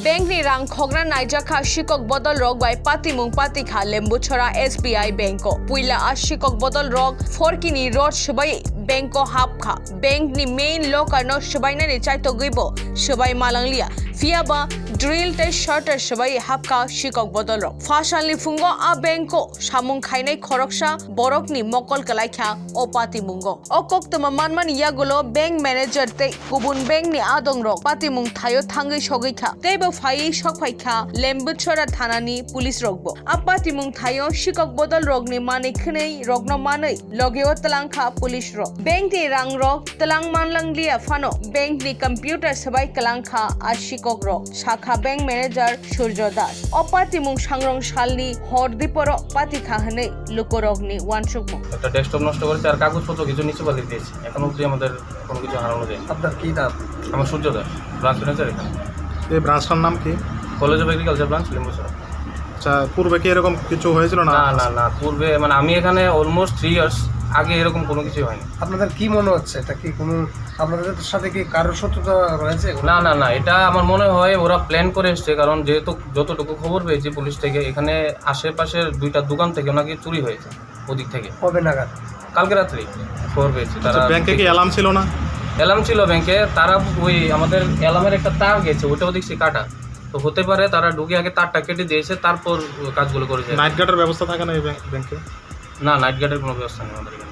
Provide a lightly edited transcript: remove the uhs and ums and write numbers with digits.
Bank ni rang khogna naijaka shikok bodol rok by patimung patikha lembuchora SBI Banko. Puila a shikok bodol rok forkini road shabai Banko hapkha. Bank ni main locker no shabai na ni chaito gibo shabai malanglia. Fiaba drill te shutter shabai hapka shikok bodol rok. Fashalni fungo a Banko samung khainai khoroksa borok ni mokol kalaikha o patimungo. O koktuma manman yagulo bank manager te kubun bank ni adong rok patimung thayo thangai sogikha. Tebo phai sokphaikha lembuchora thanani police rokbo. A patimung thayo shikok bodol rok ni mani khnei rokno manai logeo talangkha police rok. Bank ni rang rok talang manlanglia phano bank ni computer sabai kalangkha a shikok rok. Shakha bank manager Surjo Das. O patimung sangrong shalni hordiporo patikha hne lukorok ni wansukmo. একটা desktop নষ্ট করেছে আর কাগজপত্র কিছু নিচে পালিয়ে দিয়েছে। এখন অবধি আমাদের কোনো কিছু হারানো যায়নি। আপনার কি নাম? আমার সূর্য দাস, ব্রাঞ্চ ম্যানেজার এখানে। এই ব্রাঞ্চটার নাম কি? College of agriculture branch Limbuchara. আচ্ছা, পূর্বে কি এরকম কিছু হয়েছিল না? না না না, পূর্বে মানে আমি এখানে অলমোস্ট 3 ইয়ার্স আগে এরকম কোনো কিছু হয়নি। আপনাদের কি মনে হচ্ছে এটা কি কোনো আপনাদের সাথে কি কারোর শত্রুতা রয়েছে? না না না, এটা আমার মনে হয় ওরা প্ল্যান করে এসছে, কারণ যেহেতু যতটুকু খবর পেয়েছি পুলিশ থেকে এখানে আশেপাশের 2টা দোকান থেকে নাকি চুরি হয়েছে ওদিক থেকে। কবে নাগাদ? কালকে রাত্রি খবর পেয়েছি। তারা ব্যাংকে কি অ্যালার্ম ছিল না? অ্যালার্ম ছিল ব্যাংকে, তারা ওই আমাদের অ্যালার্মের একটা তার গেছে ওটাও দেখছি কাটা, তো হতে পারে তারা ঢুকে আগে তারটা কেটে দিয়েছে তারপর কাজগুলো করেছে। নাইট গার্ডের ব্যবস্থা থাকে না এই ব্যাংকে? না, নাইট গার্ডের কোনো ব্যবস্থা নেই আমাদের এখানে।